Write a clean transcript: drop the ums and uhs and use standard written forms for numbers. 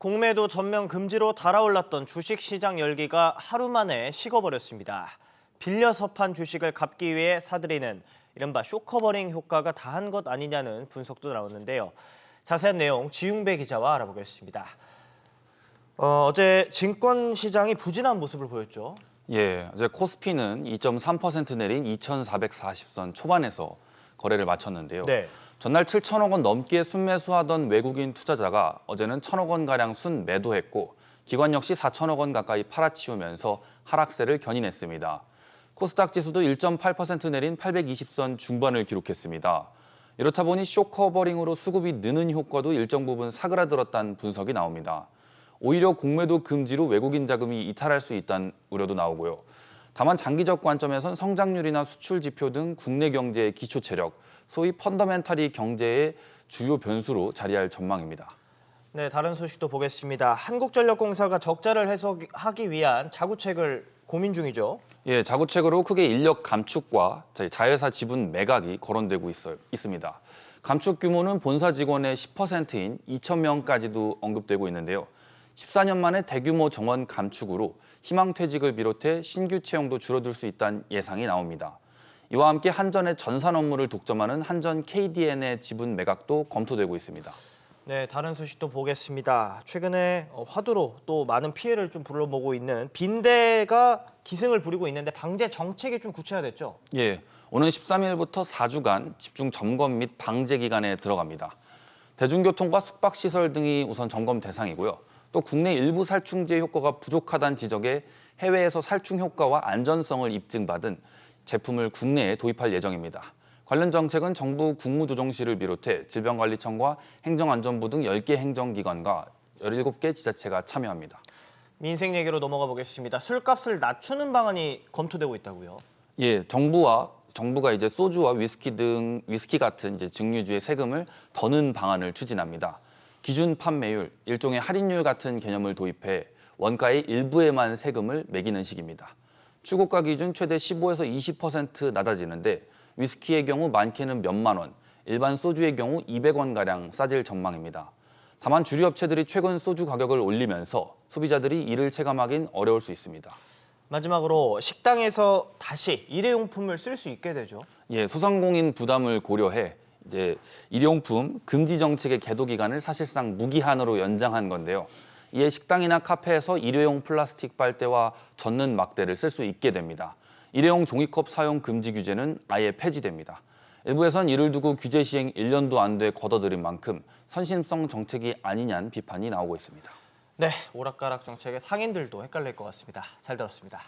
공매도 전면 금지로 달아올랐던 주식시장 열기가 하루 만에 식어버렸습니다. 빌려서 판 주식을 갚기 위해 사들이는 이른바 쇼커버링 효과가 다한 것 아니냐는 분석도 나오는데요. 자세한 내용 지웅배 기자와 알아보겠습니다. 어제 증권시장이 부진한 모습을 보였죠. 예, 어제 코스피는 2.3% 내린 2,440선 초반에서 거래를 마쳤는데요. 네. 전날 7천억 원 넘게 순매수하던 외국인 투자자가 어제는 1천억 원가량 순매도했고 기관 역시 4천억 원 가까이 팔아치우면서 하락세를 견인했습니다. 코스닥 지수도 1.8% 내린 820선 중반을 기록했습니다. 이렇다 보니 쇼커버링으로 수급이 느는 효과도 일정 부분 사그라들었다는 분석이 나옵니다. 오히려 공매도 금지로 외국인 자금이 이탈할 수 있다는 우려도 나오고요. 다만 장기적 관점에선 성장률이나 수출 지표 등 국내 경제의 기초 체력, 소위 펀더멘탈이 경제의 주요 변수로 자리할 전망입니다. 네, 다른 소식도 보겠습니다. 한국전력공사가 적자를 해소하기 위한 자구책을 고민 중이죠. 예, 자구책으로 크게 인력 감축과 자회사 지분 매각이 거론되고 있습니다. 감축 규모는 본사 직원의 10%인 2,000명까지도 언급되고 있는데요. 14년 만에 대규모 정원 감축으로 희망퇴직을 비롯해 신규 채용도 줄어들 수 있다는 예상이 나옵니다. 이와 함께 한전의 전산 업무를 독점하는 한전 KDN의 지분 매각도 검토되고 있습니다. 네, 다른 소식도 보겠습니다. 최근에 화두로 또 많은 피해를 좀 불러보고 있는 빈대가 기승을 부리고 있는데 방제 정책이 좀 구체화됐죠? 예, 오는 13일부터 4주간 집중 점검 및 방제 기간에 들어갑니다. 대중교통과 숙박시설 등이 우선 점검 대상이고요. 또 국내 일부 살충제 효과가 부족하다는 지적에 해외에서 살충 효과와 안전성을 입증받은 제품을 국내에 도입할 예정입니다. 관련 정책은 정부 국무조정실을 비롯해 질병관리청과 행정안전부 등 10개 행정기관과 17개 지자체가 참여합니다. 민생 얘기로 넘어가 보겠습니다. 술값을 낮추는 방안이 검토되고 있다고요? 예, 정부가 이제 소주와 위스키 같은 증류주의 세금을 더 넣은 방안을 추진합니다. 기준 판매율, 일종의 할인율 같은 개념을 도입해 원가의 일부에만 세금을 매기는 식입니다. 추고가 기준 최대 15에서 20% 낮아지는데 위스키의 경우 많게는 몇만 원, 일반 소주의 경우 200원가량 싸질 전망입니다. 다만 주류 업체들이 최근 소주 가격을 올리면서 소비자들이 이를 체감하긴 어려울 수 있습니다. 마지막으로 식당에서 다시 일회용품을 쓸 수 있게 되죠? 예, 소상공인 부담을 고려해 일회용품 금지 정책의 계도 기간을 사실상 무기한으로 연장한 건데요. 이에 식당이나 카페에서 일회용 플라스틱 빨대와 젖는 막대를 쓸 수 있게 됩니다. 일회용 종이컵 사용 금지 규제는 아예 폐지됩니다. 일부에선 이를 두고 규제 시행 1년도 안 돼 걷어들인 만큼 선심성 정책이 아니냐는 비판이 나오고 있습니다. 네, 오락가락 정책의 상인들도 헷갈릴 것 같습니다. 잘 들었습니다.